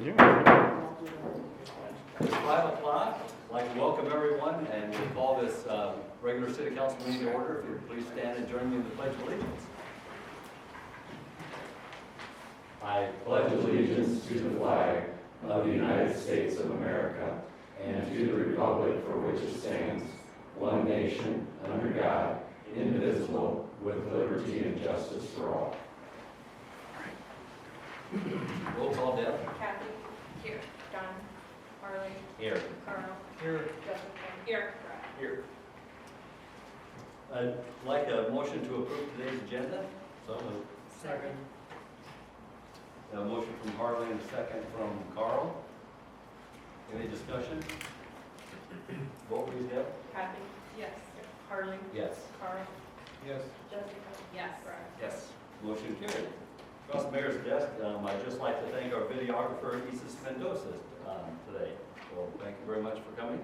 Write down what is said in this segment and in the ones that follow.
It's 5 o'clock. I'd like to welcome everyone and we'll call this regular city council meeting to order. If you would please stand and join me in the pledge of allegiance. I pledge allegiance to the flag of the United States of America and to the republic for which it stands, one nation, under God, indivisible, with liberty and justice for all. Roll call, Deb. Kathy. Here. John. Harley. Here. Carl. Here. Jessica. Here. Here. I'd like a motion to approve today's agenda. So moved. Second. A motion from Harley and a second from Carl. Any discussion? Vote please, Deb. Kathy. Yes. Harley. Yes. Carl. Yes. Jessica. Yes. Yes. Motion carried. Across the mayor's desk, I'd just like to thank our videographer, Isis Mendoza, today. So thank you very much for coming.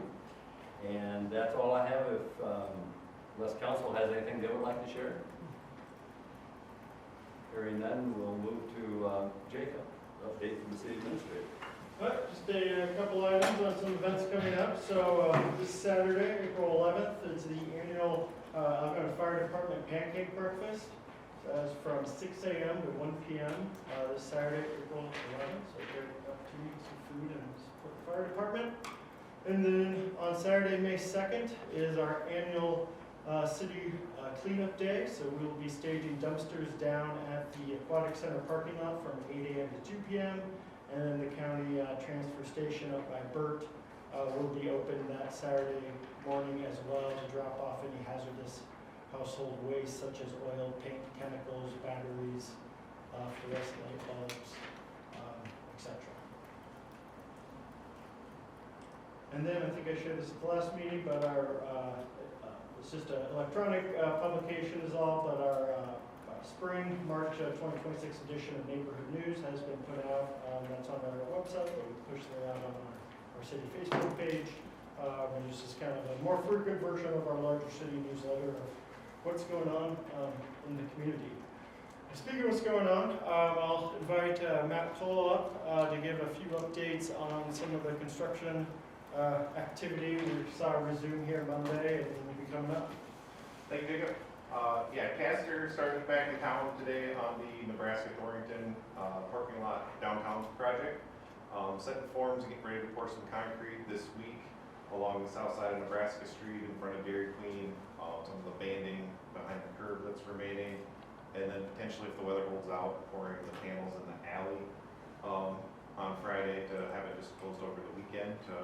And that's all I have. If unless council has anything they would like to share. Hearing none, we'll move to Jacob. Update from the city administrator. All right, just a couple items on some events coming up. So this Saturday, April 11th, is the annual Algonah Fire Department Pancake Breakfast. That's from 6 a.m. to 1 p.m. This Saturday, April 11th. So great opportunity to eat some food and support the fire department. And then on Saturday, May 2nd, is our annual city cleanup day. So we will be staging dumpsters down at the Aquatic Center parking lot from 8 a.m. to 2 p.m. And then the county transfer station up by Burt will be open that Saturday morning as well to drop off any hazardous household waste such as oil, paint, chemicals, batteries, fluorescent light bulbs, etc. And then I think I shared this at the last meeting, but our it's just an electronic publication is all, but our spring March 2026 edition of Neighborhood News has been put out. That's on our website, but we push it out on our city Facebook page. Which is kind of a more frequent version of our larger city newsletter of what's going on in the community. Speaking of what's going on, I'll invite Matt Cole up to give a few updates on some of the construction activity we saw resume here Monday and will be coming up. Thank you, Jacob. Caster started back in town today on the Nebraska-Torrington parking lot downtown project. Setting forms and getting ready to pour some concrete this week along the south side of Nebraska Street in front of Dairy Queen, some of the banding behind the curb that's remaining, and then potentially if the weather holds out, pouring the panels in the alley on Friday to have it just closed over the weekend to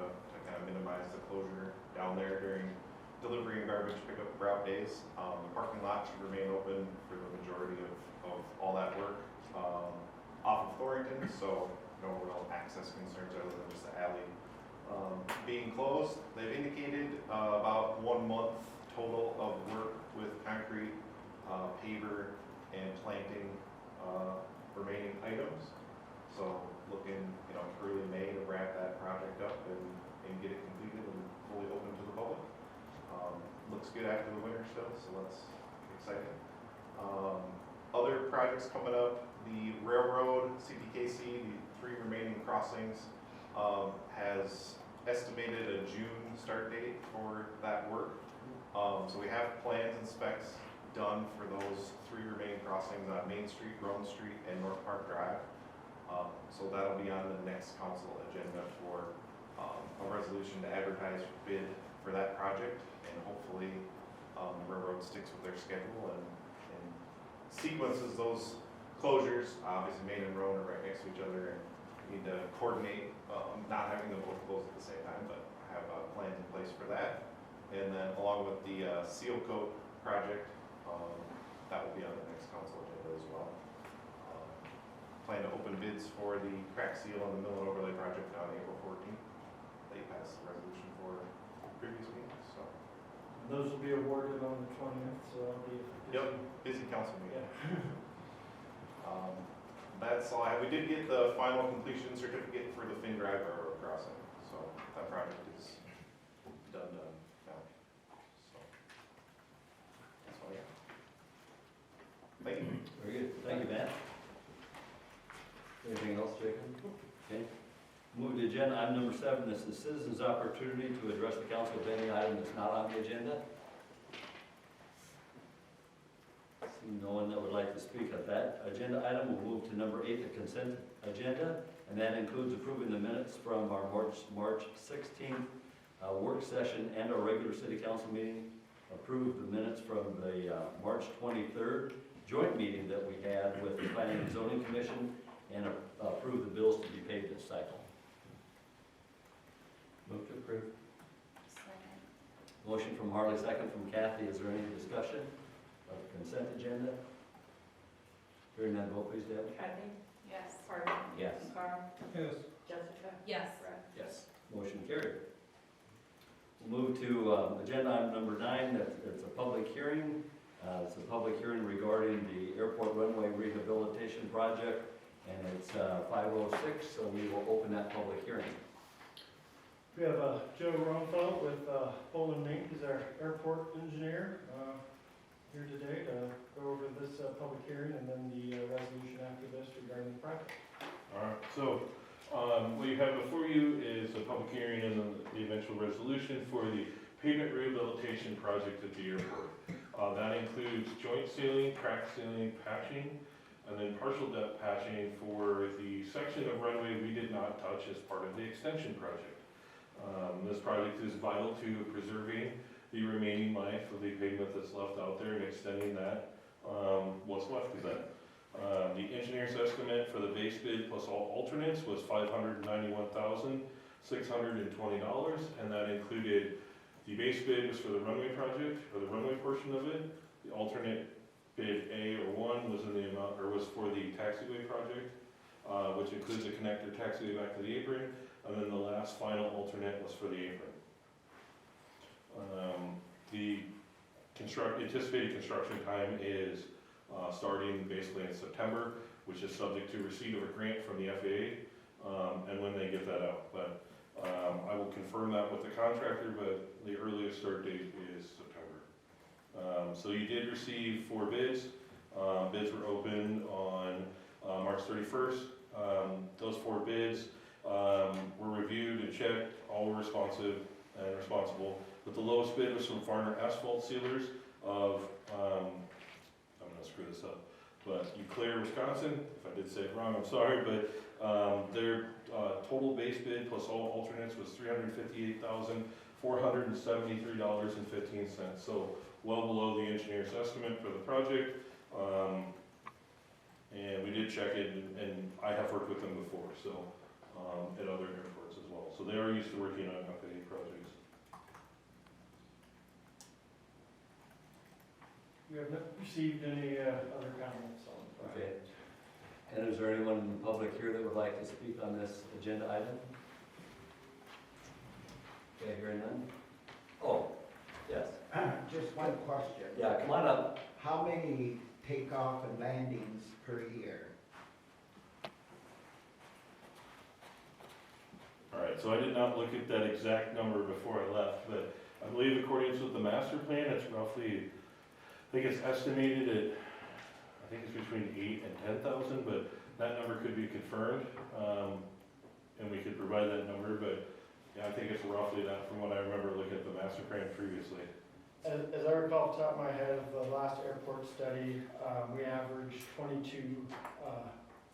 kind of minimize the closure down there during delivery and garbage pickup route days. The parking lot should remain open for the majority of all that work off of Thornton, so no real access concerns other than just the alley being closed. They've indicated about 1 month total of work with concrete, paver, and planting remaining items. So looking, early May to wrap that project up and get it completed and fully open to the public. Looks good after the winter still, so that's exciting. Other projects coming up, the railroad, CPKC, the 3 remaining crossings, has estimated a June start date for that work. So we have plans and specs done for those 3 remaining crossings on Main Street, Rome Street, and North Park Drive. So that'll be on the next council agenda for a resolution to advertise bid for that project, and hopefully the railroad sticks with their schedule and sequences those closures. Obviously Main and Roan are right next to each other and need to coordinate not having them both closed at the same time, but have plans in place for that. And then along with the seal coat project, that will be on the next council agenda as well. Plan to open bids for the crack seal on the mill and overlay project on April 14th. They passed the resolution for previous meetings, so. Those will be awarded on the 20th, so that'll be Busy council meeting. Yeah. That's all I have. We did get the final completion certificate for the Finn Drive Railroad crossing, so that project is done now. So that's all I got. Thank you. Very good. Thank you, Matt. Anything else, Jacob? Okay. Move to agenda item number 7, this is citizens' opportunity to address the council of any item that's not on the agenda. Seeing no one that would like to speak of that agenda item, we'll move to number 8, the consent agenda, and that includes approving the minutes from our March 16th work session and our regular city council meeting. Approve the minutes from the March 23rd joint meeting that we had with the Planning and Zoning Commission, and approve the bills to be paid this cycle. Move to approve. Second. Motion from Harley, second from Kathy. Is there any discussion of the consent agenda? Hearing none, vote please, Deb. Kathy? Yes. Harley? Yes. Carl? Yes. Jessica? Yes. Brett? Yes. Motion carried. We'll move to agenda item number 9. It's a public hearing. It's a public hearing regarding the airport runway rehabilitation project, and it's 5:06, so we will open that public hearing. We have Joe Ronfeld with Poland Mink, he's our airport engineer, here today to go over this public hearing and then the resolution after this regarding the project. All right, so what you have before you is a public hearing and then the eventual resolution for the pavement rehabilitation project at the airport. That includes joint sealing, crack sealing, patching, and then partial depth patching for the section of runway we did not touch as part of the extension project. This project is vital to preserving the remaining life of the pavement that's left out there and extending that, what's left of that. The engineer's estimate for the base bid plus all alternates was $591,620, and that included the base bid was for the runway project, or the runway portion of it. The alternate bid A or 1 was in the amount, or was for the taxiway project, which includes a connector taxiway back to the apron, and then the last final alternate was for the apron. The anticipated construction time is starting basically in September, which is subject to receipt of a grant from the FAA, and when they get that out. But I will confirm that with the contractor, but the earliest start date is September. So you did receive 4 bids. Bids were opened on March 31st. Those 4 bids were reviewed and checked, all were responsive and responsible. But the lowest bid was from Farner Asphalt Sealers of, I'm gonna screw this up, but Eau Wisconsin. If I did say it wrong, I'm sorry, but their total base bid plus all alternates was $358,473.15. So well below the engineer's estimate for the project. And we did check it, and I have worked with them before, so at other airports as well. So they are used to working on FAA projects. We have not received any other comments on the Okay. project. And is there anyone in the public here that would like to speak on this agenda item? Okay, hearing none? Oh, yes. Just one question. Yeah, come on up. How many takeoff and landings per year? All right, so I did not look at that exact number before I left, but I believe according to the master plan, it's roughly, I think it's estimated at, I think it's between 8 and 10,000, but that number could be confirmed, and we could provide that number, but yeah, I think it's roughly that from what I remember looking at the master plan previously. As I recall off the top of my head, of the last airport study, we averaged 22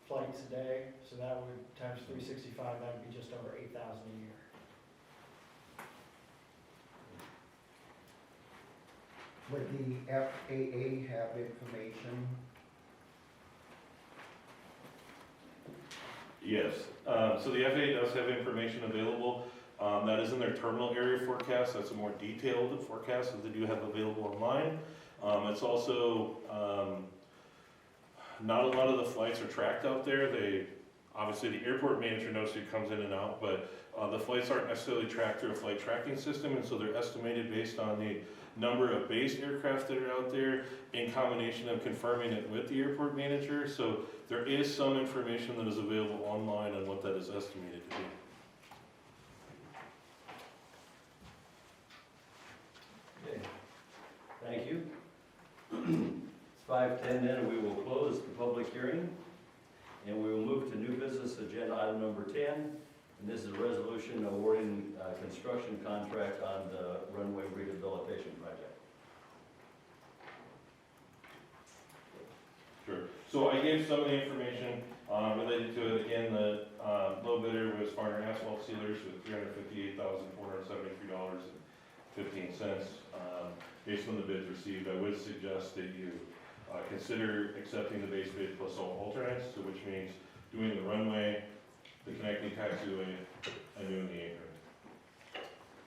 flights a day, so that would, times 365, that would be just over 8,000 a year. Would the FAA have information? Yes, so the FAA does have information available. That is in their terminal area forecast. That's a more detailed forecast that they do have available online. It's also, not a lot of the flights are tracked out there. Obviously the airport manager knows who comes in and out, but the flights aren't necessarily tracked through a flight tracking system, and so they're estimated based on the number of base aircraft that are out there in combination of confirming it with the airport manager. So there is some information that is available online on what that is estimated to be. Okay, thank you. It's 5:10 then, and we will close the public hearing, and we will move to new business agenda item number 10. And this is a resolution awarding construction contract on the runway rehabilitation project. Sure. So I gave some of the information related to it. Again, the low bidder was Farner Asphalt Sealers with $358,473.15. Based on the bids received, I would suggest that you consider accepting the base bid plus all alternates, so which means doing the runway, the connecting taxiway, and doing the apron.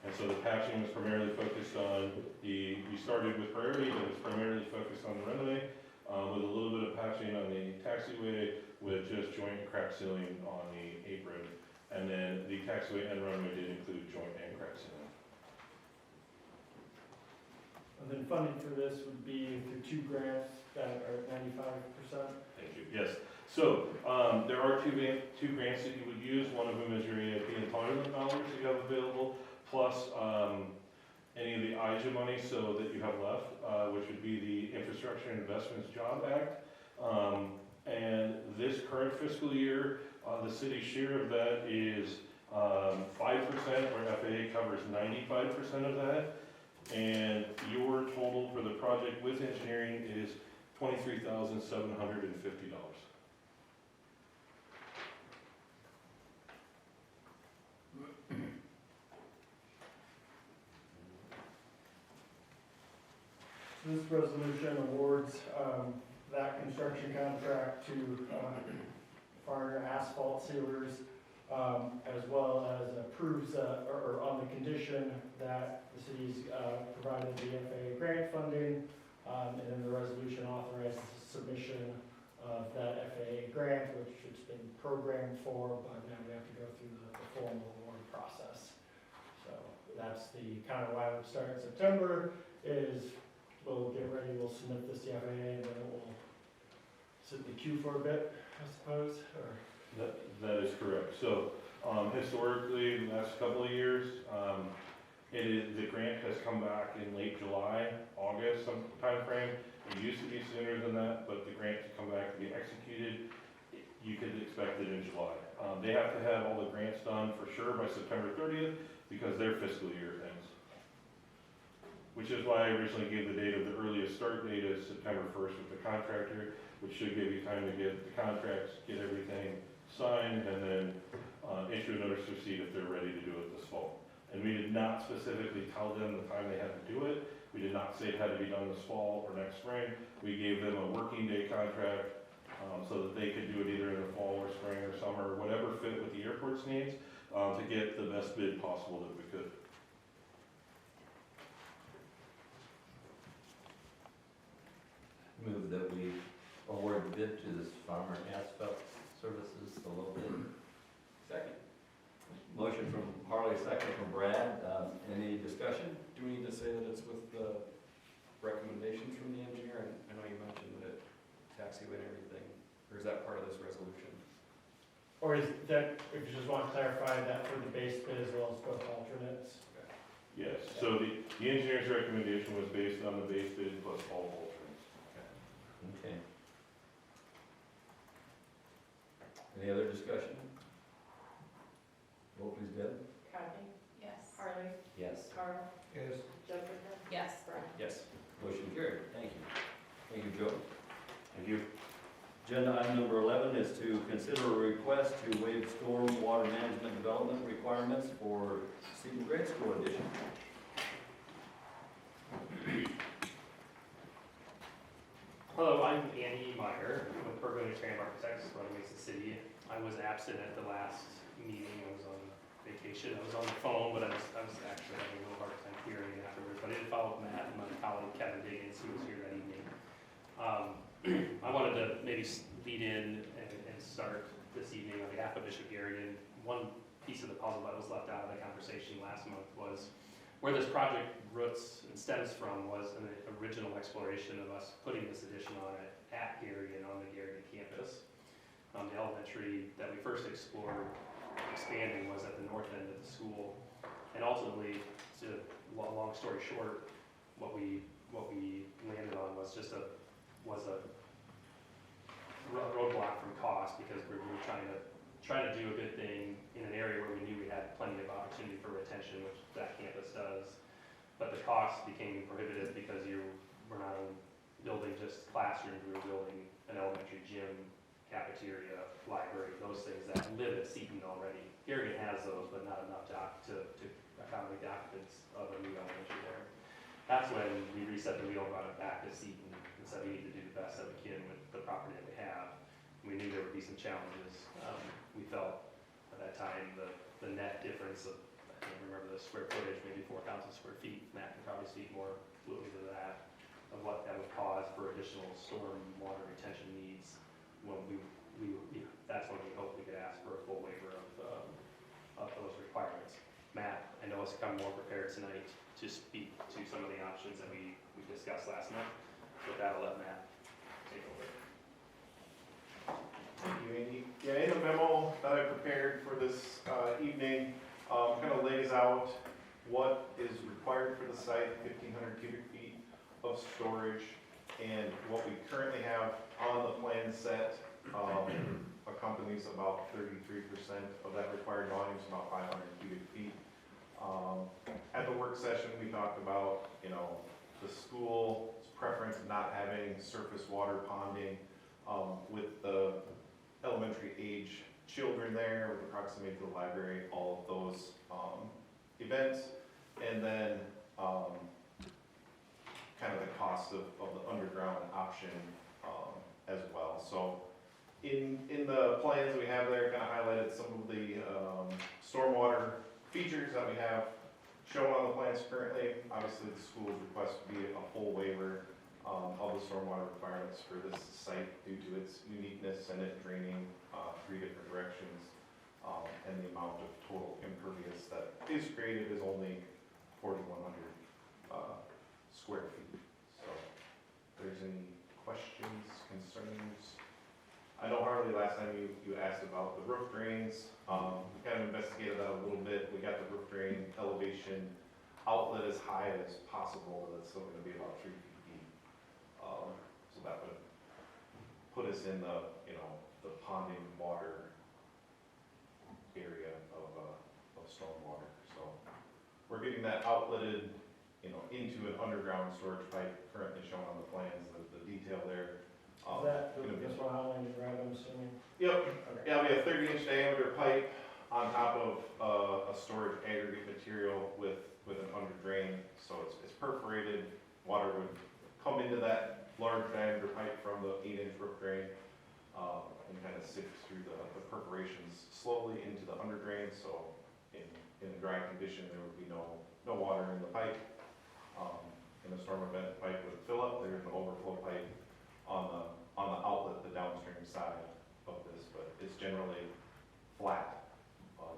And so the patching was primarily focused on we started with priority, but it's primarily focused on the runway, with a little bit of patching on the taxiway, with just joint and crack sealing on the apron. And then the taxiway and runway did include joint and crack sealing. And then funding for this would be through 2 grants that are 95%. Thank you. Yes. So there are two grants that you would use. One of them is your EIP entitlement dollars that you have available, plus any of the IJA money so that you have left, which would be the Infrastructure Investments Job Act. And this current fiscal year, the city's share of that is 5%, where FAA covers 95% of that. And your total for the project with engineering is $23,750. This resolution awards that construction contract to Farner Asphalt Sealers, as well as approves, or on the condition that the city's provided the FAA grant funding, and then the resolution authorizes the submission of that FAA grant, which it's been programmed for, but now we have to go through the formal award process. So that's the kind of why it would start in September, is we'll get ready, we'll submit this to the FAA, and then it will sit in the queue for a bit, I suppose, or? That is correct. So historically, the last couple of years, the grant has come back in late July, August time frame. It used to be sooner than that, but the grant to come back to be executed, you could expect it in July. They have to have all the grants done for sure by September 30th because their fiscal year ends. Which is why I originally gave the date of the earliest start date as September 1st with the contractor, which should give you time to get the contracts, get everything signed, and then issue a notice to proceed if they're ready to do it this fall. And we did not specifically tell them the time they had to do it. We did not say it had to be done this fall or next spring. We gave them a working day contract so that they could do it either in the fall or spring or summer, whatever fit with the airport's needs, to get the best bid possible that we could. Move that we award the bid to this Farmer Asphalt Services, the low bid. Second. Motion from Harley, second from Brad. Any discussion? Do we need to say that it's with the recommendations from the engineer? I know you mentioned that taxiway and everything, or is that part of this resolution? Or is that, if you just want to clarify that for the base bid as well as both alternates? Yes, so the engineer's recommendation was based on the base bid plus all alternates. Okay. Any other discussion? Vote please, Deb. Kathy? Yes. Harley. Yes. Carl. Yes. Jessica. Yes. Brad. Yes. Motion carried. Thank you. Thank you, Joe. Thank you. Agenda item number 11 is to consider a request to waive storm water management development requirements for Seton Grade School addition. Hello, I'm Andy Meyer with Bergen and Tram Architects, running Mesa City. I was absent at the last meeting. I was on vacation. I was on the phone, but I was actually having a little hard time hearing afterwards. But I did follow up with Matt and my colleague Kevin Diggins, who was here that evening. I wanted to maybe lead in and start this evening on behalf of Bishop Garrigan. One piece of the puzzle that was left out of the conversation last month was where this project roots and stems from was an original exploration of us putting this addition on it at Garrigan on the Garrigan campus. The elementary that we first explored expanding was at the north end of the school, and ultimately, to long story short, what we landed on was just a roadblock from cost, because we were trying to do a good thing in an area where we knew opportunity for retention, which that campus does. But the cost became prohibitive because we're not building just classrooms, we were building an elementary gym, cafeteria, library, those things that live at Seton already. Garrigan has those, but not enough to accommodate the occupants of a new elementary there. That's when we reset the wheel, brought it back to Seton, and said we need to do the best that we can with the property that we have. We knew there would be some challenges. We felt at that time the net difference of, I can't remember the square footage, maybe 4,000 square feet. Matt can probably speak more fluently to that, of what that would cause for additional storm water retention needs. When that's when we hoped we could ask for a full waiver of those requirements. Matt, I know has come more prepared tonight to speak to some of the options that we discussed last month. With that, I'll let Matt take over. Thank you, Andy. Yeah, in the memo that I prepared for this evening, kind of lays out what is required for the site, 1,500 cubic feet of storage, and what we currently have on the plan set accompanies about 33% of that required volume, so about 500 cubic feet. At the work session, we talked about, the school's preference of not having surface water ponding with the elementary age children there, with the proximity to the library, all of those events, and then kind of the cost of the underground option as well. So in the plans we have there, kind of highlighted some of the stormwater features that we have shown on the plans currently. Obviously, the school's request would be a full waiver of the stormwater requirements for this site due to its uniqueness and it draining 3 different directions, and the amount of total impervious that is created is only 4,100 square feet. So, if there's any questions, concerns? I know Harley, last time you asked about the roof drains. We kind of investigated that a little bit. We got the roof drain elevation outlet as high as possible, but it's still going to be about 3 feet deep. So that would put us in the ponding water area of stormwater. So we're getting that outletted, into an underground storage pipe currently shown on the plans. The detail there. Is that this one outlined in red, I'm assuming? Yep. Okay. Yeah, it'll be a 30-inch diameter pipe on top of a storage aggregate material with an under drain. So it's perforated. Water would come into that large diameter pipe from the 8-inch roof drain and kind of sift through the perforations slowly into the under drain. So in the dry condition, there would be no water in the pipe. In a storm event, the pipe would fill up. There's an overflow pipe on the outlet, the downstream side of this, but it's generally flat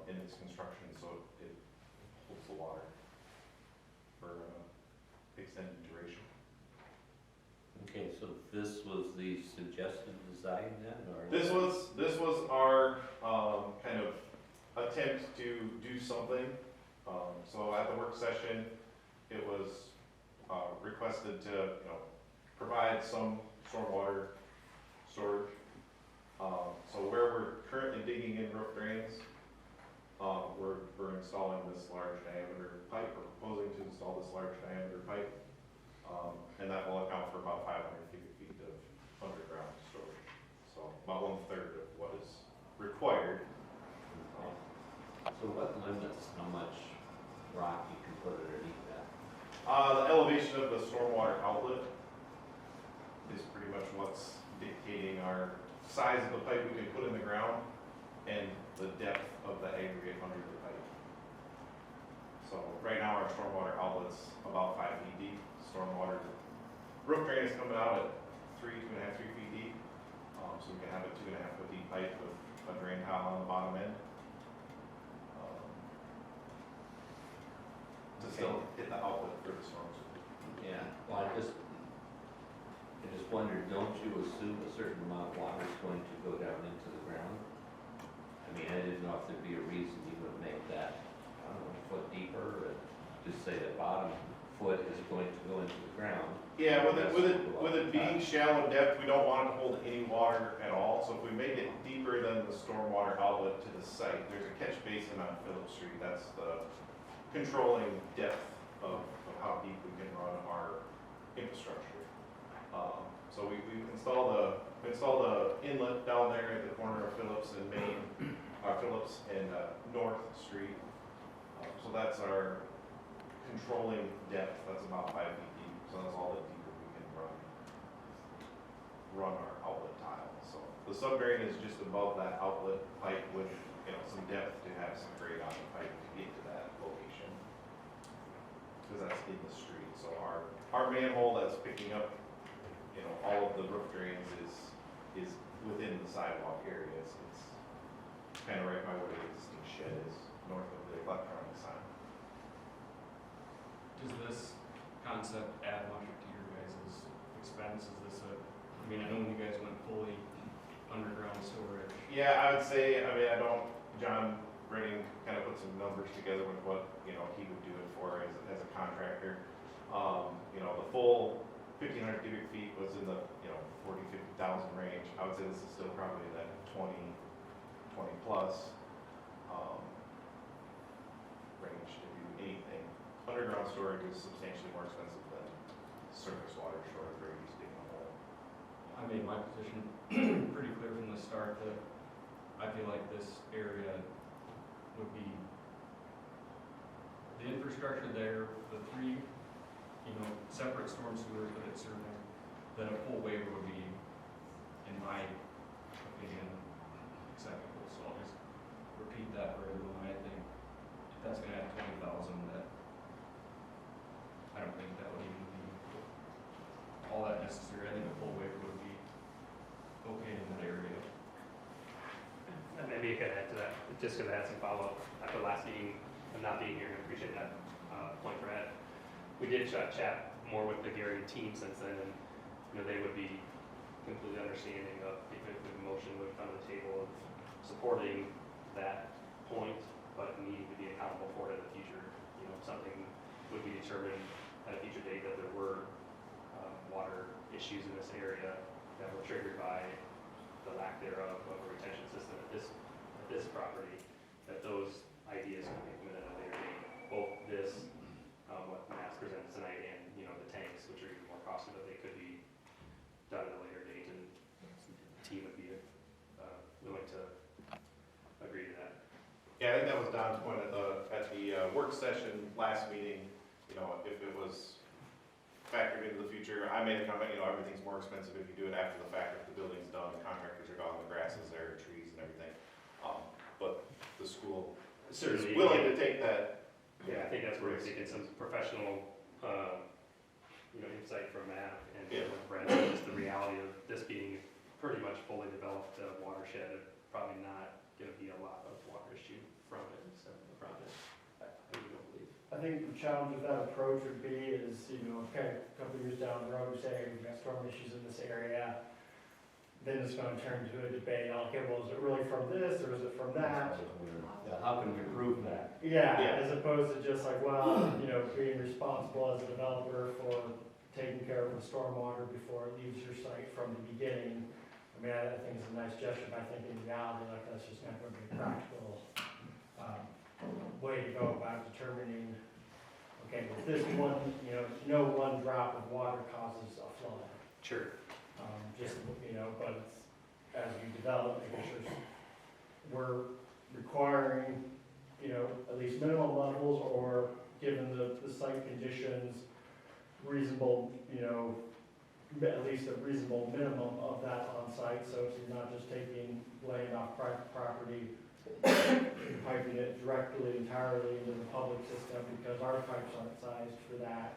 in its construction, so it holds the water for extended duration. Okay, so this was the suggested design then, or? This was our kind of attempt to do something. So at the work session, it was requested to provide some stormwater storage. So where we're currently digging in roof drains, we're installing this large diameter pipe, or proposing to install this large diameter pipe, and that will account for about 500 cubic feet of underground storage. So about 1/3 of what is required. So what limits how much rock you can put underneath that? The elevation of the stormwater outlet is pretty much what's dictating our size of the pipe we can put in the ground and the depth of the aggregate under the pipe. So right now our stormwater outlet's about 5 feet deep. Stormwater roof drain is coming out at 2.5, 3 feet deep. So we can have a 2.5 foot deep pipe with a drain tile on the bottom end. To still hit the outlet for the storms. Yeah, well, I just wondered, don't you assume a certain amount of water is going to go down into the ground? I mean, I didn't know if there'd be a reason you would make that, I don't know, a foot deeper, or just say the bottom foot is going to go into the ground, Yeah, with it being shallow depth, we don't want it to hold any water at all, so if we make it deeper than the stormwater outlet to the site, there's a catch basin on Phillips Street, that's the controlling depth of how deep we can run our infrastructure. So we install the inlet down there at the corner of Phillips and Phillips and North Street. So that's our controlling depth, that's about 5 feet deep, so that's all the deeper we can run our outlet tile. So the subdrain is just above that outlet pipe with, some depth to have some grade on the pipe to get to that location. Because that's in the street, so our manhole that's picking up, all of the roof drains is within the sidewalk areas. It's kind of right by where the existing shed is, north of the electronic sign. Does this concept add much to your guys' expense? Is this I know you guys went fully underground storage. Yeah, I would say, John Redding kind of put some numbers together with what, he would do it for as a contractor. The full 1,500 cubic feet was in the, 40, 50,000 range. I would say this is still probably that 20 plus range to do anything. Underground storage is substantially more expensive than surface water storage where you're just digging a hole. I made my position pretty clear from the start that I feel like this area would be, the infrastructure there, the 3, separate storm sewers that it's serving, that a full waiver would be, in my opinion, acceptable. So I'll just repeat that for everyone. I think if that's gonna add 20,000, that, I don't think that would even be all that necessary. I think a full waiver would be okay in that area. And maybe you could add to that, just because I had some follow-up after the last meeting, and not being here, and appreciate that point, Brad. We did chat more with the Gary team since then, and they would be completely understanding of if the motion would come to the table of supporting that point, but needing to be accountable for it in the future. Something would be determined at a future date that there were water issues in this area that were triggered by the lack thereof of a retention system at this property, that those ideas can be implemented at a later date. Both this, what Matt's presented tonight, and the tanks, which are even more costly, that they could be done at a later date, and the team would be willing to agree to that. Yeah, I think that was Don's point at the work session last meeting. If it was factored into the future, I made a comment. Everything's more expensive if you do it after the fact. If the building's done, the contractors are gone, the grass is there, trees and everything. But the school is Certainly, willing to take that. Yeah, I think that's where we're taking some professional, insight from Matt and from Brad, just the reality of this being pretty much fully developed watershed, and probably not going to be a lot of water issue from it instead of the project. I really don't believe. I think the challenge with that approach would be is, okay, a couple of years down the road, we say, we've got storm issues in this area. Then it's gonna turn to a debate, okay, well, is it really from this, or is it from that? Yeah, how can we prove that? Yeah, Yeah. as opposed to just like, well, being responsible as a developer for taking care of the stormwater before it leaves your site from the beginning. I think it's a nice gesture, but I think in reality, like, that's just not gonna be a practical, way to go about determining, okay, well, this one, no one drop of water causes a flood. Sure. But it's, as we develop, making sure we're requiring, at least minimum levels, or given the site conditions, reasonable, at least a reasonable minimum of that on site, so you're not just laying off private property, piping it directly, entirely into the public system, because our pipes aren't sized for that.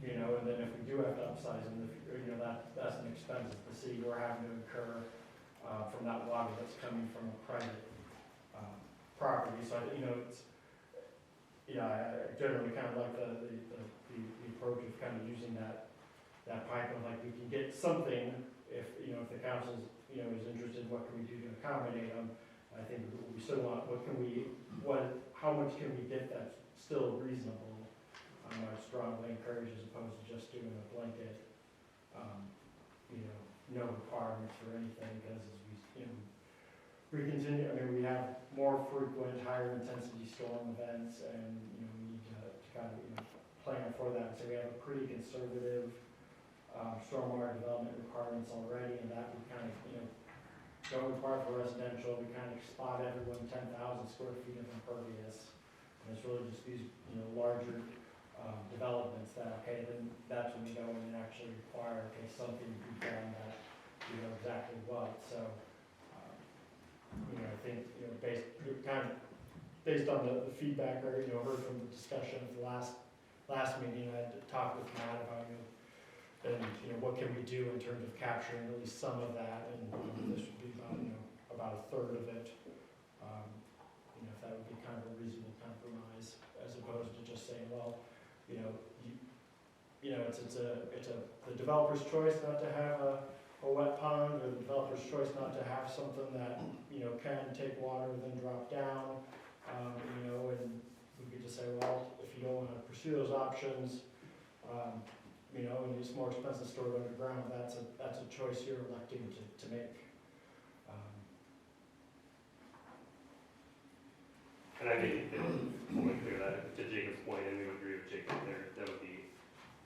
And then if we do have to upsize them, that's an expense the city we're having to incur from that water that's coming from a private property. So, I generally kind of like the approach of kind of using that pipe, and like we can get something if the council's is interested, what can we do to accommodate them? I think we still want, how much can we get that's still reasonable? I strongly encourage as opposed to just doing a blanket, no requirements for anything, because as we continue, we have more frequent, higher intensity storm events, and, we need to kind of, plan for that. So we have a pretty conservative, stormwater development requirements already, and that we kind of, don't require for residential, we kind of spot everyone 10,000 square feet of impervious. And it's really just these, larger, developments that, okay, then that's when we go in and actually require, okay, something to be done that, exactly what. So, I think, based on the feedback or, heard from the discussion of the last meeting, I had talked with Matt about, and, what can we do in terms of capturing at least some of that, and this would be about, about a third of it. If that would be kind of a reasonable compromise, as opposed to just saying, well, it's the developer's choice not to have a wet pond, or the developer's choice not to have something that, can take water and then drop down, and we could just say, well, if you don't wanna pursue those options, and it's more expensive stored underground, that's a choice you're electing to make. And I think fully clear that, to Jacob's point, and we would agree with Jacob there, that would be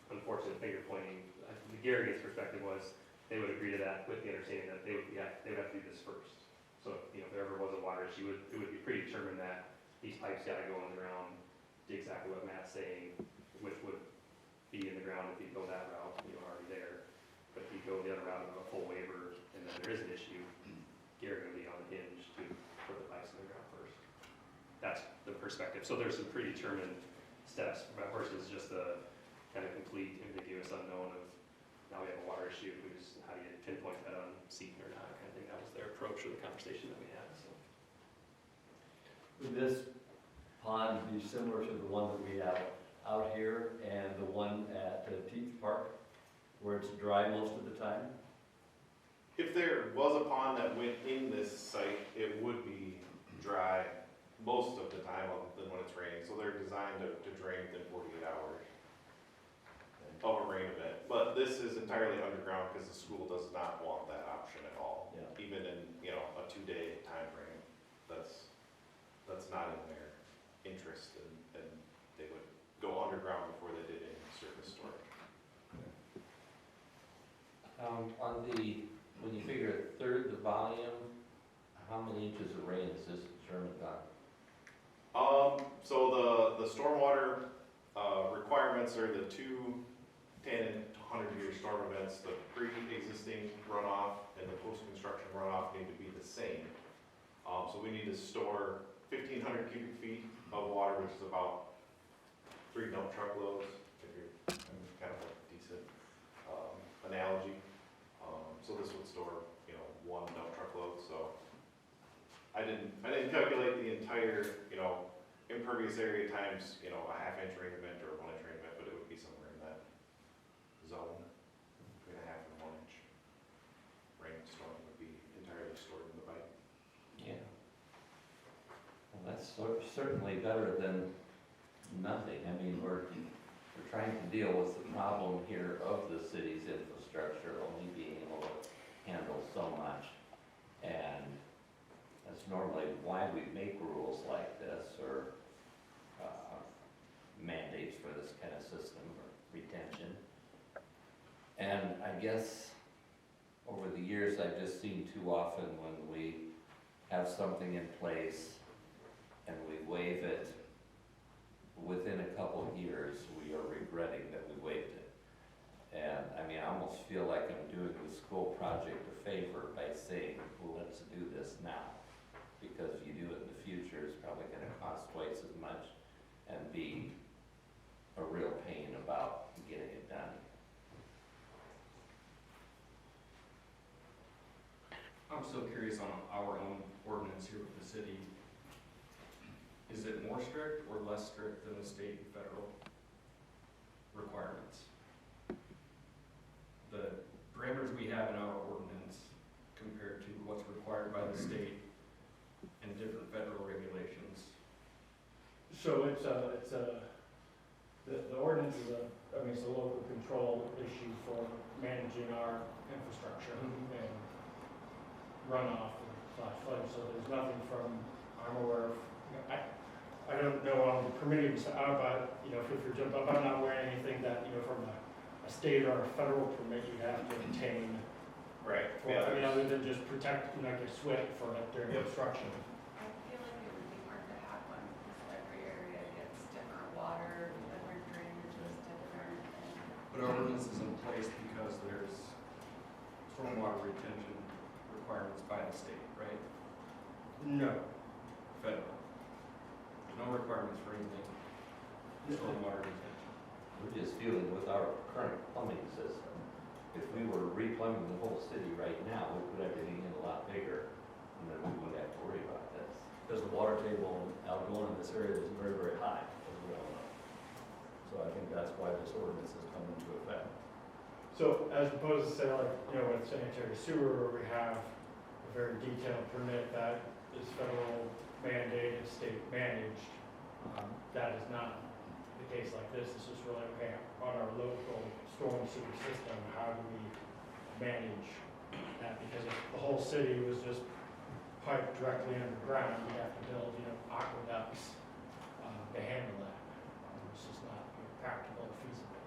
unfortunate finger pointing. The Garrigan's perspective was, they would agree to that with the understanding that they would have to do this first. So, if there ever was a water issue, it would be predetermined that these pipes gotta go in the ground, exactly what Matt's saying, which would be in the ground if you go that route, already there. But if you go the other route of a full waiver, and then there is an issue, Garrigan would be on the hinge to put the pipes in the ground first. That's the perspective. So there's some predetermined steps versus just a kind of complete ambiguous unknown of, now we have a water issue, how do you pinpoint that on Seton or not, kind of thing. That was their approach to the conversation that we had, so. Would this pond be similar to the one that we have out here and the one at Teeth Park, where it's dry most of the time? If there was a pond that went in this site, it would be dry most of the time other than when it's raining. So they're designed to drain within 48 hours of a rain event. But this is entirely underground because the school does not want that option at all. Yeah. Even in, a 2-day time frame, that's not in their interest, and they would go underground before they did any surface storage. When you figure a third the volume, how many inches of rain is this determined on? So the stormwater requirements are the 2 10 and 100-year storm events. The pre-existing runoff and the post-construction runoff need to be the same. So we need to store 1,500 cubic feet of water, which is about 3 dump truck loads, if you're kind of a decent analogy. So this would store, 1 dump truck load. So I didn't calculate the entire, impervious area times, a half-inch rain event or a 1-inch rain event, but it would be somewhere in that zone, between a half and 1-inch rainstorm would be entirely stored in the pipe. Yeah. Well, that's certainly better than nothing. I mean, we're trying to deal with the problem here of the city's infrastructure only being able to handle so much. And that's normally why we make rules like this, or mandates for this kind of system, or retention. And I guess over the years, I've just seen too often when we have something in place and we waive it, within a couple of years, we are regretting that we waived it. And I almost feel like I'm doing the school project a favor by saying, well, let's do this now. Because if you do it in the future, it's probably gonna cost twice as much and be a real pain about getting it done. I'm still curious on our own ordinance here with the city. Is it more strict or less strict than the state and federal requirements? The parameters we have in our ordinance compared to what's required by the state and different federal regulations. So it's The ordinance is it's a local control issue for managing our infrastructure and runoff and flash flood, so there's nothing from, I'm aware of, I don't know on the permitting side, but, if you're jumping up, I'm not aware of anything that, from a state or a federal permit you have to obtain. Right. For, other than just protect, like a SWIP for it during Yep. construction. I feel like it would be hard to have one, because every area gets different water, different drainage is different, and But our ordinance is in place because there's stormwater retention requirements by the state, right? No. Federal. No requirements for anything, stormwater retention. We're just dealing with our current plumbing system. If we were replumbing the whole city right now, we'd put everything in a lot bigger, and then we wouldn't have to worry about this. Because the water table outgoing in this area is very, very high, as we all know. So I think that's why this ordinance has come into effect. So as opposed to say like, with sanitary sewer, where we have a very detailed permit that is federal mandated, state managed, that is not the case like this. This is really, okay, on our local storm sewer system, how do we manage that? Because if the whole city was just piped directly underground, we'd have to build, aqueducts to handle that. It's just not practical or feasible.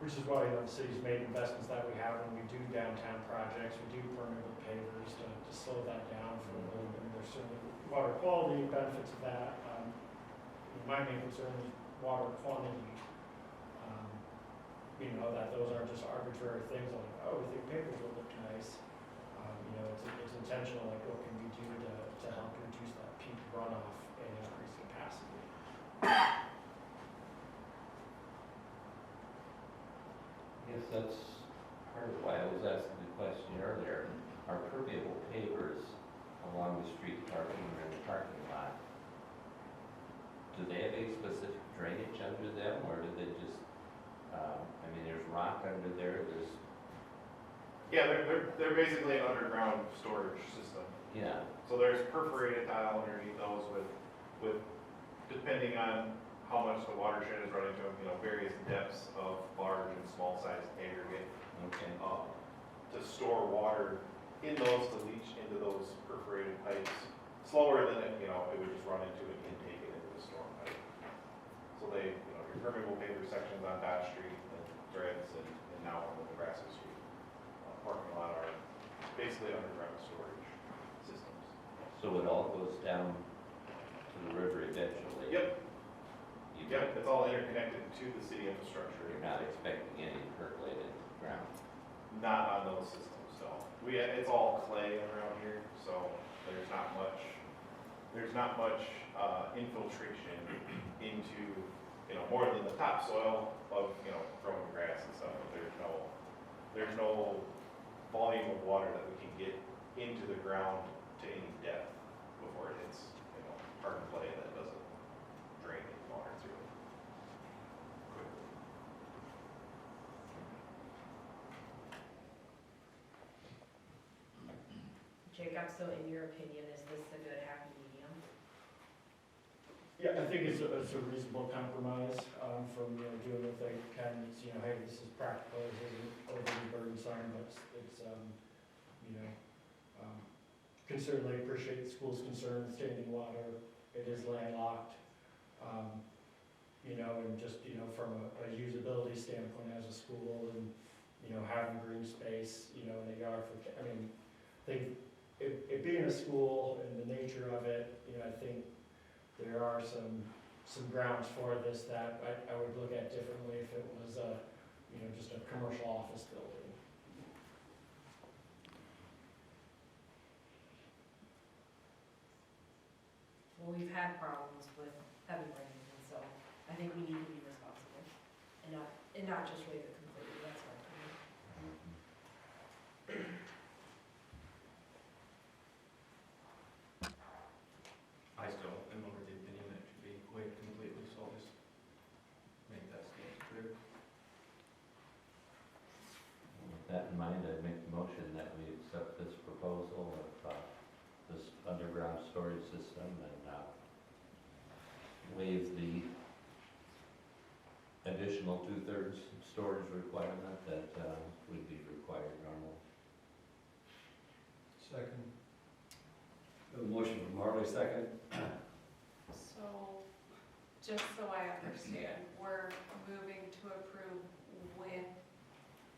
Which is why, the city's made investments that we have when we do downtown projects, we do permanent pavers to slow that down for a little bit. There's certainly water quality benefits of that. My main concern is water quantity. That those aren't just arbitrary things like, we think pavers will look nice. It's intentional, like what can we do to help reduce that peak runoff and increase capacity. Yes, that's part of why I was asking the question earlier. Our permeable pavers along the street parking or in the parking lot, do they have a specific drainage under them, or do they just, there's rock under there, Yeah, they're basically an underground storage system. yeah, So there's perforated tile underneath those with, depending on how much the watershed is running to, various depths of large and small sized aggregate, okay. to store water in those, to leach into those perforated pipes, slower than it would just run into an intake and into the storm pipe. So they, your permeable paver sections on Dodge Street and Threads and now on the Nebraska Street parking lot are basically underground storage systems. So it all goes down to the river eventually? Yep. You Yep, it's all interconnected to the city infrastructure. You're not expecting any percolated ground? Not on those systems, no. It's all clay around here, so there's not much infiltration into, more than the topsoil of, growing grass and stuff. But there's no volume of water that we can get into the ground to any depth before it hits, hard clay that doesn't drain any water through it quickly. Jacob, so in your opinion, is this a good happy medium? Yeah, I think it's a reasonable compromise, from, doing what they can. It's, hey, this is practical, this isn't overly burdensome, but it's, certainly appreciate the school's concern with standing water. It is landlocked. And just, from a usability standpoint as a school and, having green space, in a yard for, it being a school and the nature of it, I think there are some grounds for this that I would look at differently if it was just a commercial office building. Well, we've had problems with heavy rains, and so I think we need to be responsible and not just waive it completely, that's my opinion. I still am under the opinion that it should be waived completely, so I'll just make that stance clear. With that in mind, I'd make the motion that we accept this proposal of this underground storage system and waive the additional 2/3 storage requirement that would be required normally. Second. A motion from Marley, second. So, just so I understand, we're moving to approve with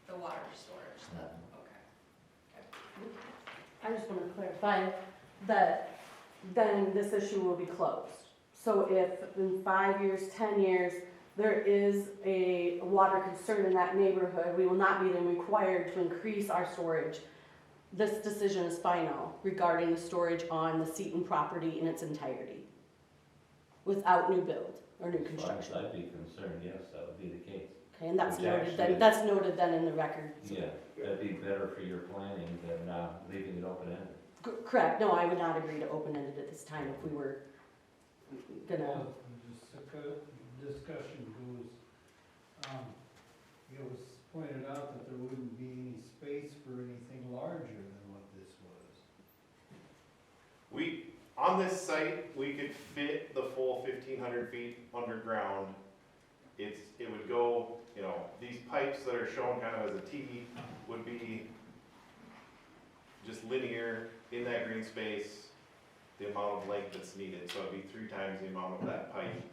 the water storage then? Okay. I just want to clarify that then this issue will be closed. So if in 5 years, 10 years, there is a water concern in that neighborhood, we will not be then required to increase our storage. This decision is final regarding the storage on the Seton property in its entirety, without new build or new construction. I'd be concerned, yes, that would be the case. Okay, and that's Which noted actually- then, that's noted then in the record. Yeah, that'd be better for your planning than leaving it open-ended. Correct, no, I would not agree to open-ended at this time if we were gonna, Well, discussion goes, it was pointed out that there wouldn't be any space for anything larger than what this was. On this site, we could fit the full 1,500 feet underground. It would go, these pipes that are shown kind of as a T would be just linear in that green space, the amount of length that's needed. So it'd be 3 times the amount of that pipe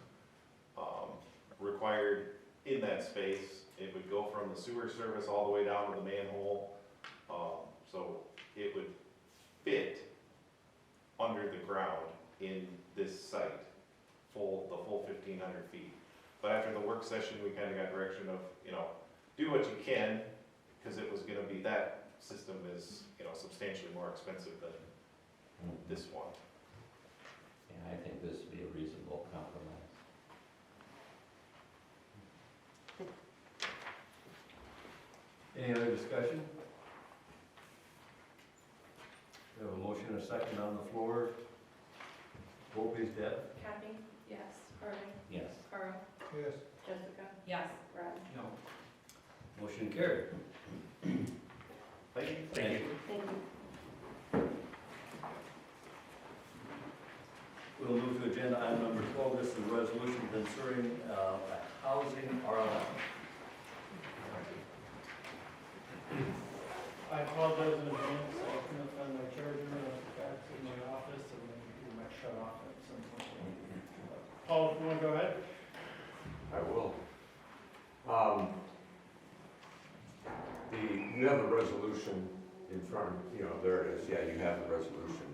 required in that space. It would go from the sewer service all the way down to the manhole. So it would fit under the ground in this site, the full 1,500 feet. But after the work session, we kind of got direction of, do what you can, because it was gonna be, that system is, substantially more expensive than this one. Yeah, I think this would be a reasonable compromise. Any other discussion? We have a motion and a second on the floor. Vote please, Deb. Kathy? Yes. Harley? Yes. Carl? Yes. Jessica? Yes. Brad? No. Motion carried. Thank you. Thank you. thank you. We'll move to agenda item number 12. This is a resolution concerning housing RLF. I apologize in advance, I couldn't find my charger, back in my office, and then it might shut off at some point. Paul, you wanna go ahead? I will. You have the resolution in front of, there it is, yeah, you have the resolution.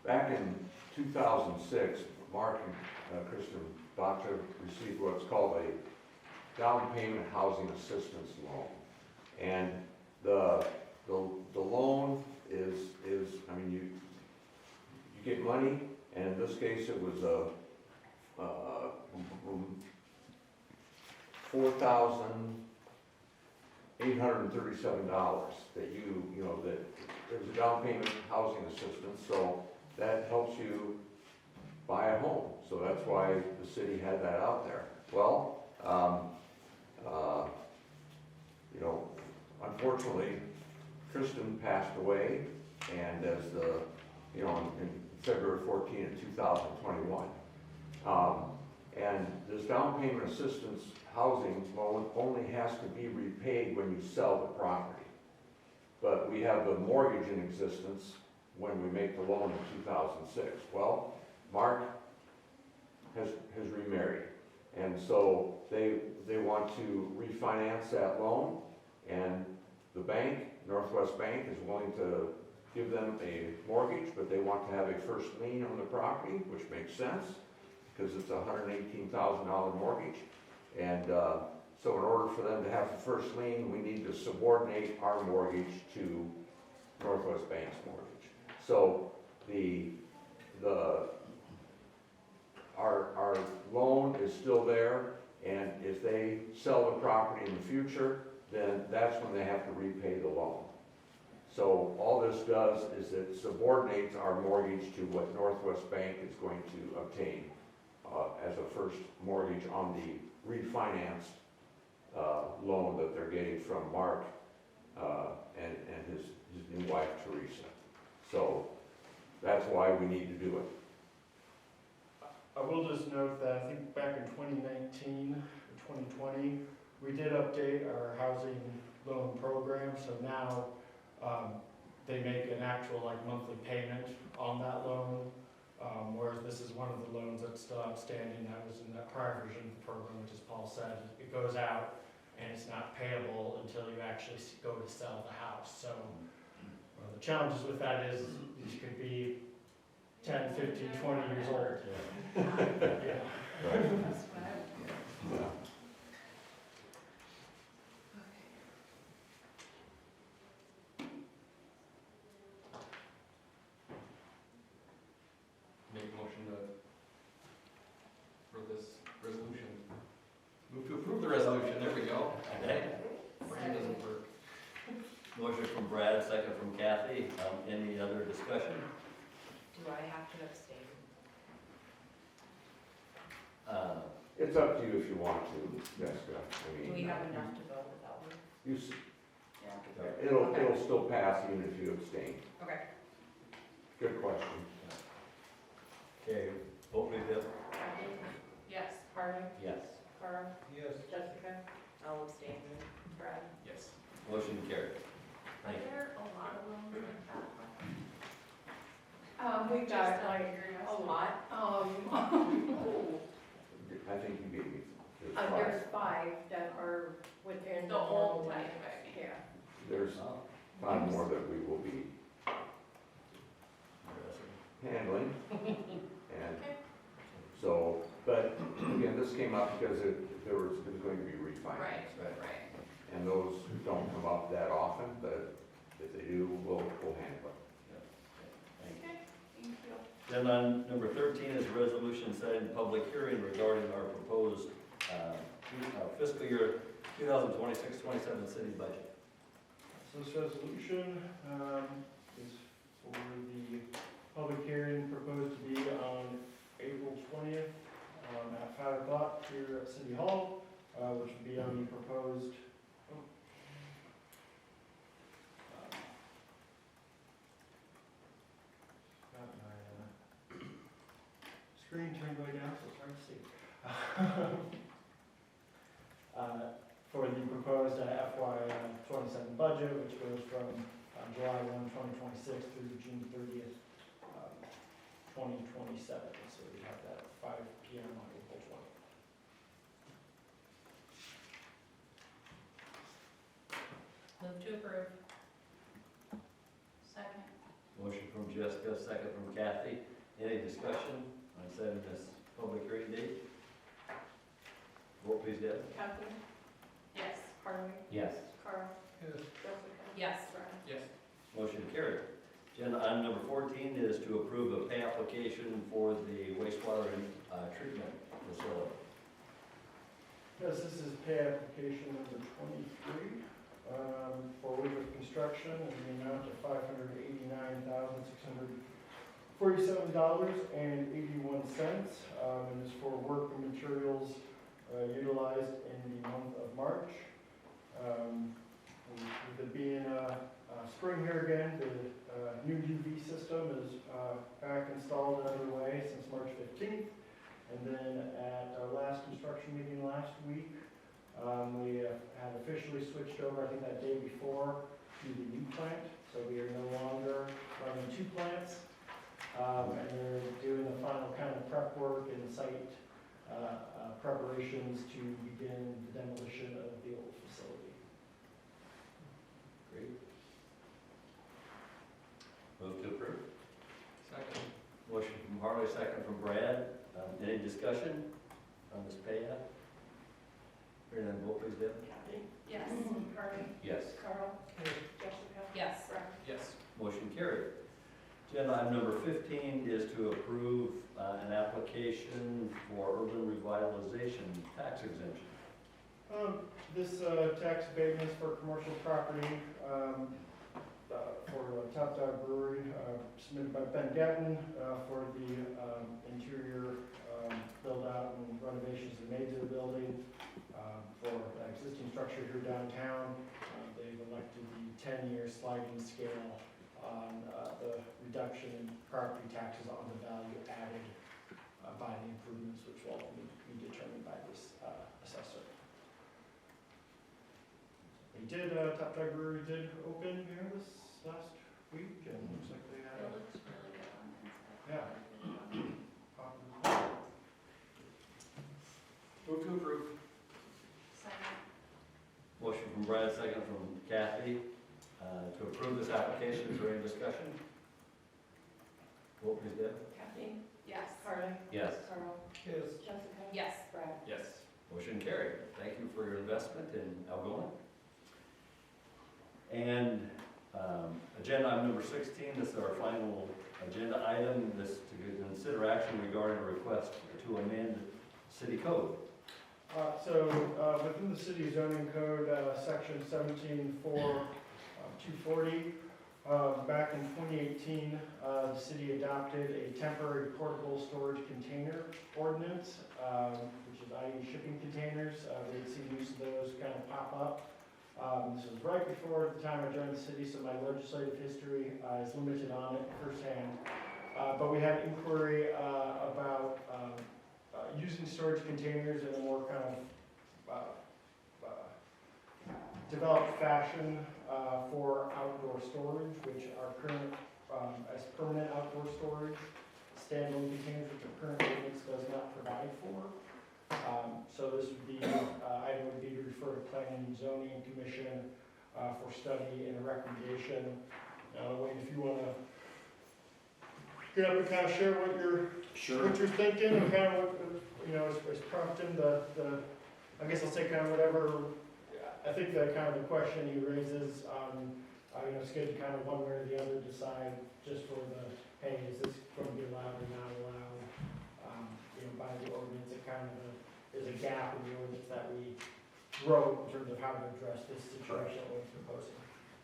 Back in 2006, Mark and Kristen Baccia received what's called a down payment housing assistance loan. And the loan is, you get money, and in this case, it was $4,837 that that it was a down payment housing assistance, so that helps you buy a home. So that's why the city had that out there. Well, unfortunately, Kristen passed away, and as in February 14 of 2021. And this down payment assistance housing loan only has to be repaid when you sell the property. But we have the mortgage in existence when we make the loan in 2006. Well, Mark has remarried, and so they want to refinance that loan, and the bank, Northwest Bank, is willing to give them a mortgage, but they want to have a first lien on the property, which makes sense, because it's a $118,000 mortgage. And so in order for them to have the first lien, we need to subordinate our mortgage to Northwest Bank's mortgage. So our loan is still there, and if they sell the property in the future, then that's when they have to repay the loan. So all this does is it subordinates our mortgage to what Northwest Bank is going to obtain as a first mortgage on the refinanced loan that they're getting from Mark and his new wife Teresa. So that's why we need to do it. I will just note that I think back in 2019 or 2020, we did update our housing loan program, so now they make an actual like monthly payment on that loan, whereas this is one of the loans that's still outstanding that was in that prior version of the program, which as Paul said, it goes out and it's not payable until you actually go to sell the house. So one of the challenges with that is these could be 10, 15, 20 years old. Yeah. That's what I would do. Yeah. Make a motion for this resolution. Move to approve the resolution, there we go. Okay. Brain doesn't work. Motion from Brad, second from Kathy. Any other discussion? Do I have to abstain? It's up to you if you want to, Jessica. I Do mean, we have enough to vote without one? you s- Yeah. it'll still pass even if you abstain. Okay. Good question. Okay, vote please, Deb. Yes. Harley? Yes. Carl? Yes. Jessica? I'll abstain then. Brad? Yes. Motion carried. Are Thank you. there a lot of loans like that? We've Just got out of like curiosity. a lot, I think you gave me there's 5 that are within. The old type, I mean. Yeah. There's Oh, 5 more that we will be interesting. handling. And Okay. so, but again, this came up because it was going to be refinanced. Right. And those don't come up that often, but if they do, we'll handle it. Thank you. Okay, thank you. Then on number 13 is a resolution setting public hearing regarding our proposed fiscal year 2026-27 city budget. So this resolution is for the public hearing proposed to be on April 20th at 5 o'clock here at City Hall, which would be on the proposed. Got my screen turned way down, so it's hard to see. For the proposed FY '27 budget, which goes from July 1, 2026 through June 30th, 2027. So we have that at 5 PM on April 20th. Move to approve. Second. Motion from Jessica, second from Kathy. Any discussion on setting this public hearing date? Vote please, Deb. Kathy, Yes. Harley, Yes. Carl, Yes. Jessica. Yes. Brad. Yes. Motion carried. Agenda item number 14 is to approve a pay application for the wastewater treatment facility. Yes, this is pay application number 23 for Woodruff Construction in the amount of $589,647.81, and is for work and materials utilized in the month of March. With it being spring here again, the new UV system is back installed and underway since March 15th. And then at our last construction meeting last week, we had officially switched over, I think that day before, to the new plant. So we are no longer running 2 plants. And they're doing the final kind of prep work and site preparations to begin the demolition of the old facility. Great. Move to approve. Second. Motion from Harley, second from Brad. Any discussion on this pay app? Hearing none, vote please, Deb. Kathy, Yes. Harley, Yes. Carl, Jessica. Yes. Brad. Yes. Motion carried. Agenda item number 15 is to approve an application for urban revitalization tax exemption. This tax abatement is for commercial property for Top Dog Brewery, submitted by Ben Gatton for the interior build-out and renovations they made to the building for an existing structure here downtown. They've elected the 10-year sliding scale on the reduction in property taxes on the value added by the improvements, which will ultimately be determined by this assessor. They did, Top Dog Brewery did open here this last week, and looks like they had It a, looks really good on the inside. yeah. Move to approve. Second. Motion from Brad, second from Kathy, to approve this application. Is there any discussion? Vote please, Deb. Kathleen? Yes. Carly? Yes. Carl? Yes. Jessica? Yes. Brad? Yes. Motion carried. Thank you for your investment in Algona. And agenda item number 16, this is our final agenda item. This is to consider action regarding a request to amend city code. Within the city zoning code, section 17.4.240, back in 2018, the city adopted a temporary portable storage container ordinance, which is i.e. shipping containers. We had seen use of those kind of pop up. This was right before the time I joined the city, so my legislative history is limited on it firsthand. But we had inquiry about using storage containers in a more kind of developed fashion for outdoor storage, which are current as permanent outdoor storage. Standalone containers, which the current ordinance does not provide for. So this would be, item would be to refer to Planning and Zoning Commission for study and a recommendation. Wayne, if you want to get up and kind of share what you're thinking and kind of what, is prompting the, I guess I'll say kind of whatever, I think the kind of the question he raises, it's good to kind of one way or the other decide just for the, hey, is this going to be allowed or not allowed? By the ordinance, it kind of is a gap in the ordinance that we wrote in terms of how to address this situation that we're proposing.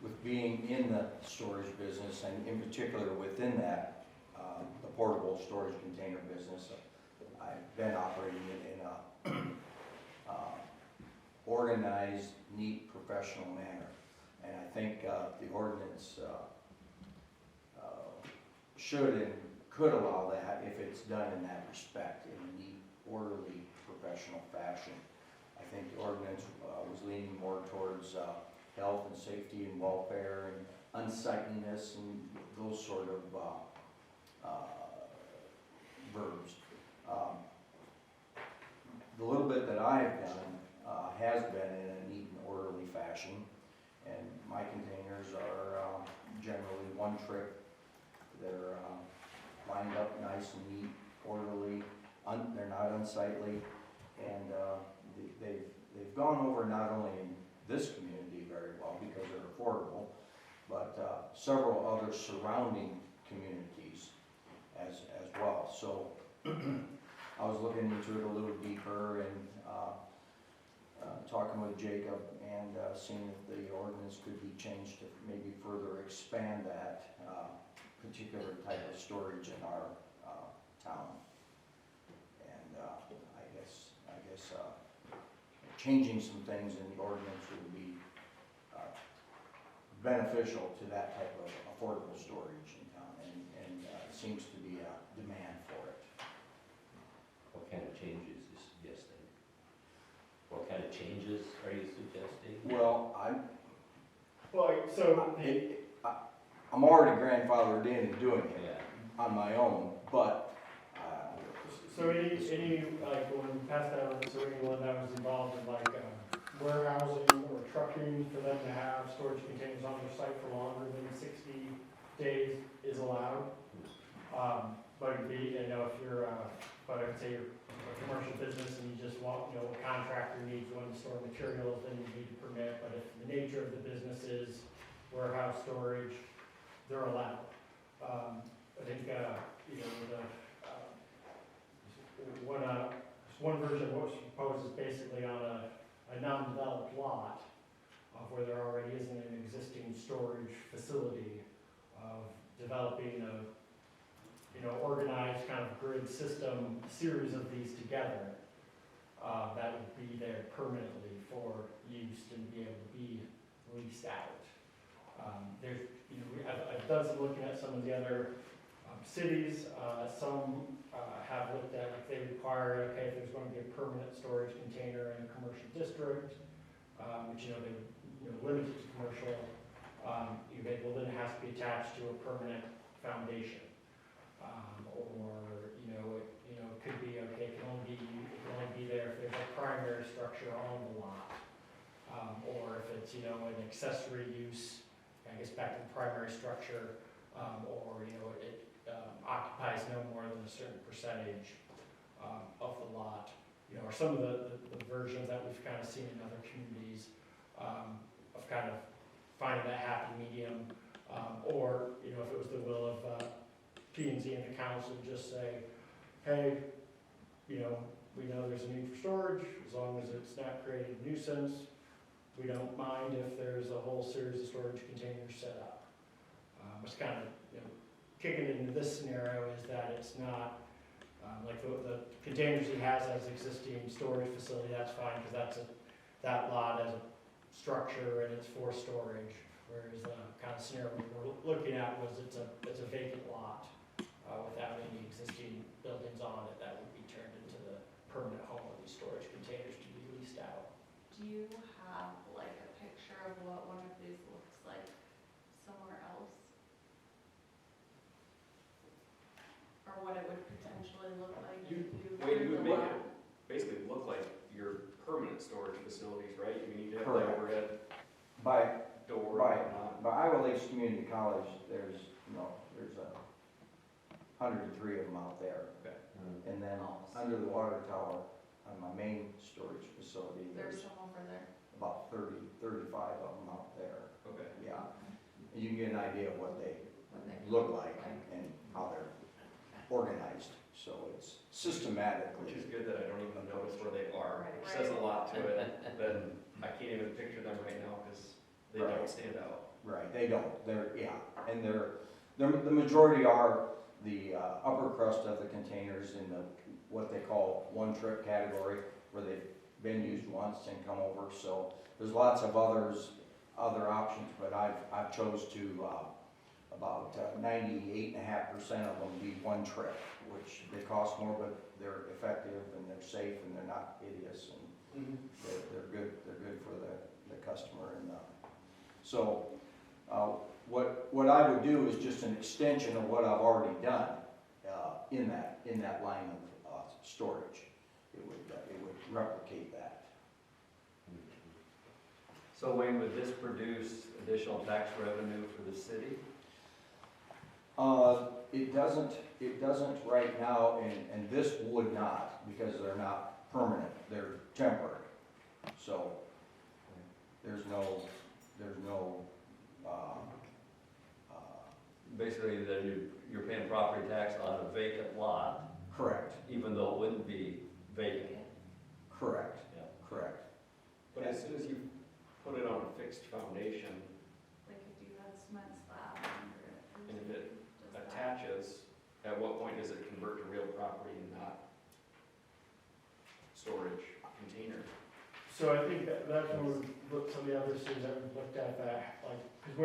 With being in the storage business, and in particular within that, the portable storage container business, I've been operating it in a organized, neat, professional manner. And I think the ordinance should and could allow that if it's done in that respect, in a neat, orderly, professional fashion. I think the ordinance was leaning more towards health and safety and welfare and unsightliness and those sort of verbs. The little bit that I've done has been in a neat and orderly fashion, and my containers are generally one trip. They're lined up nice and neat, orderly, they're not unsightly, and they've gone over not only in this community very well because they're affordable, but several other surrounding communities as well. So I was looking into it a little deeper and talking with Jacob and seeing if the ordinance could be changed to maybe further expand that particular type of storage in our town. And I guess changing some things in the ordinance would be beneficial to that type of affordable storage in town, and seems to be a demand for it. What kind of changes are you suggesting? What kind of changes are you suggesting? Well, I'm already grandfathered in doing it Yeah. on my own, but So any, like, when we passed that ordinance, or anyone that was involved in like warehousing or trucking for them to have storage containers on their site for longer than 60 days is allowed. But it'd be, if you're, but I'd say you're a commercial business and you just want, a contractor needs one to store materials, then you need a permit. But if the nature of the business is warehouse storage, they're allowed. I think, one version of what was proposed is basically on a non-developed lot where there already isn't an existing storage facility of developing a, organized kind of grid system, series of these together that would be there permanently for use and be able to be leased out. There's, I've done some looking at some of the other cities, some have looked at, like, they require, okay, if there's going to be a permanent storage container in a commercial district, which, they limit it to commercial, well, then it has to be attached to a permanent foundation. Or, it could be, okay, it can only be there if there's a primary structure on the lot. Or if it's, an accessory use, I guess back to the primary structure, or, it occupies no more than a certain percentage of the lot. Or some of the versions that we've kind of seen in other communities of kind of finding that happy medium. Or, if it was the will of P&Z and the council, just say, hey, we know there's a need for storage, as long as it's not creating a nuisance. We don't mind if there's a whole series of storage containers set up. What's kind of, kicking it into this scenario is that it's not, like the containers he has as existing storage facility, that's fine, because that lot has a structure and it's for storage. Whereas the kind of scenario we were looking at was it's a vacant lot without any existing buildings on it that would be turned into the permanent home of these storage containers to be leased out. Do you have like a picture of what one of these looks like somewhere else? Or what it would potentially look like if you Well, you would drew the make line? it basically look like your permanent storage facilities, right? You need to have Correct. the overhead By, door Right. and whatnot. by Iowa Lakes Community College, there's 103 of them out there. Okay. And then under the water tower, on my main storage facility, There's there's some over there. about 35 of them out there. Okay. Yeah, and you can get an idea of what they What they look like and how they're organized. So it's systematically. Which is good that I don't even notice where they are. Right, It says a right. lot to it, then I can't even picture them right now because they Right. don't stand out. Right, they don't, and the majority are the upper crust of the containers in the, what they call one-trip category, where they've been used once and come over, so there's lots of other options, but I've chose to, about 98.5% of them be one trip, which they cost more, but they're effective and they're safe and they're not hideous, and they're good for the customer, and so what I would do is just an extension of what I've already done in that line of storage. It would replicate that. So Wayne, would this produce additional tax revenue for the city? It doesn't right now, and this would not, because they're not permanent, they're temporary. So there's no Basically, then you're paying property tax on a vacant lot, correct, even though it wouldn't be vacant. correct, Yeah. correct. But as soon as you put it on a fixed foundation, Like if you had cement slab under it. or and if it does that- attaches, at what point does it convert to real property and not storage container? So I think that's when we looked, some of the other cities that we've looked at that, like, because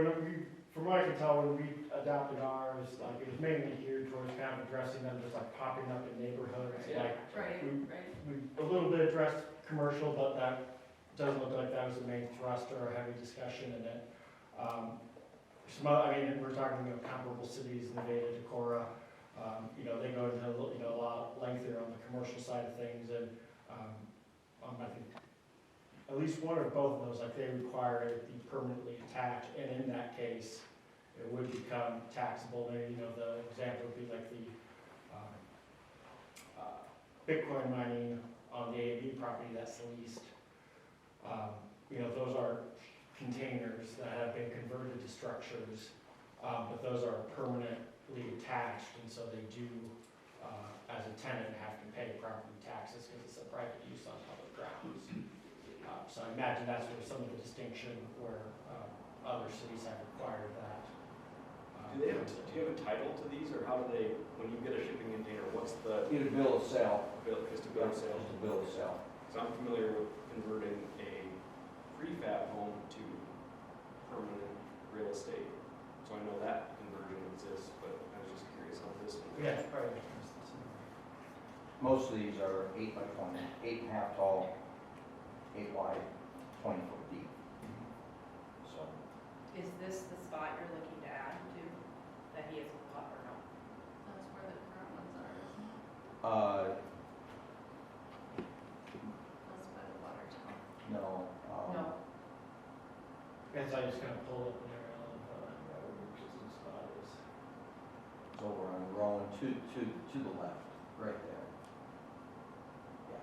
from what I can tell, when we adopted ours, like, it was mainly geared towards kind of addressing them just like popping up in neighborhoods, Yeah. like, Right, we- right. we a little bit addressed commercial, but that doesn't look like that was the main thrust or a heavy discussion in it. Some other, we're talking, comparable cities, Nevada, Decorah, they go into a lot lengthier on the commercial side of things, and, I think, at least one or both of those, like, they require it be permanently attached, and in that case, it would become taxable. Maybe, the example would be like the Bitcoin mining on the A&B property that's leased. Those are containers that have been converted to structures, but those are permanently attached, and so they do, as a tenant, have to pay property taxes because it's a private use on public grounds. So I imagine that's where some of the distinction where other cities have required that. Do you have a title to these, or how do they, when you get a shipping container, what's the Need a bill of sale. just a bill of sale? Just a bill of sale. So I'm familiar with converting a prefab home to permanent real estate. Yeah, probably. Most of these are 8 by 20, 8.5 tall, 8 wide, 20 foot deep. So, Is this the spot you're looking to add to, that he has a lot or no? That's where the current ones are, isn't it? That's by the water tower. no. No. Guess I just kind of pulled up there on which is the spot is. It's over on Rowan to the left, right there. Yeah.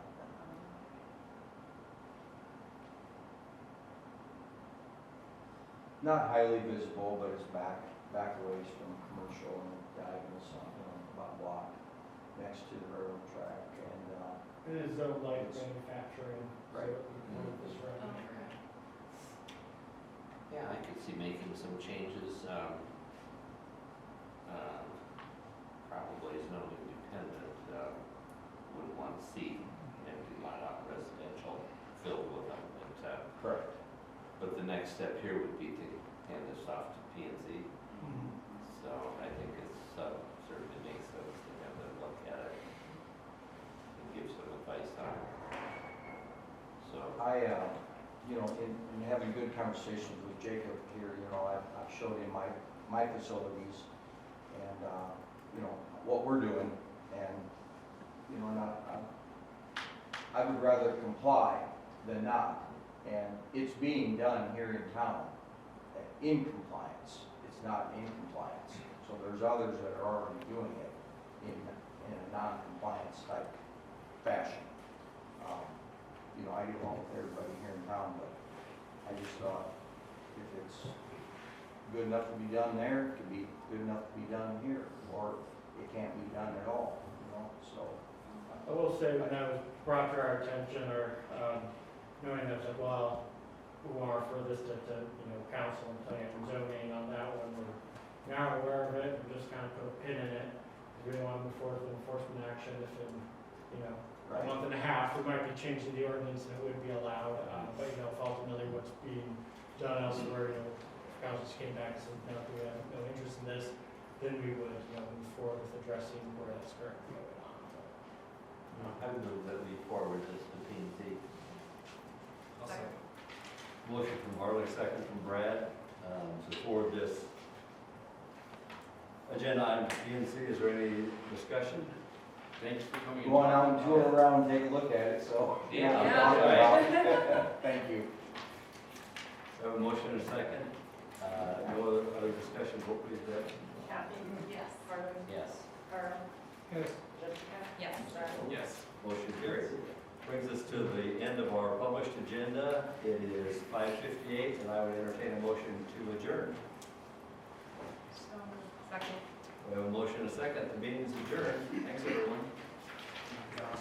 Not highly visible, but it's back a ways from commercial and diagonal, about a block next to the railroad track and, It is zoned light manufacturing. Right. So we can move this around. Okay. Yeah, I could see making some changes, probably zoning dependent, wouldn't want to see empty lot out residential filled with them, correct. but the next step here would be to hand this off to P and Z. So I think it's, certainly makes sense to have them look at it and give some advice on it. So, I, in having good conversations with Jacob here, I've showed him my facilities and, what we're doing and, I would rather comply than not. And it's being done here in town in compliance. It's not in compliance. So there's others that are already doing it in a non-compliance type fashion. I get along with everybody here in town, but I just thought if it's good enough to be done there, it could be good enough to be done here, or it can't be done at all, so. I will say when that was brought to our attention or, knowing that, like, well, we want to refer this to, council and planning and zoning on that one, we're now aware of it, we just kind of put a pin in it. We don't want to move forward with enforcement action if in, a month and a half, we might be changing the ordinance and it would be allowed, but, if ultimately what's being done elsewhere, if council just came back and said, no, we have no interest in this, then we would, move forward with addressing where that's currently going on. I would move that we forward this to P and Z. I'll second. Motion from Harley, second from Brad, to forward this agenda item to P and Z. Is there any discussion? Thanks for coming. Go on out and tour around, take a look at it, so. Yeah. I'm talking about it. Thank you. We have a motion and a second. No other discussion, vote please, Deb. Kathy? Yes. Harlan? Yes. Carl? Yes. Jessica? Yes. Brian? Yes. Motion carries. Brings us to the end of our published agenda. It is 5:58, and I would entertain a motion to adjourn. So moved. Second. We have a motion and a second. The meeting is adjourned.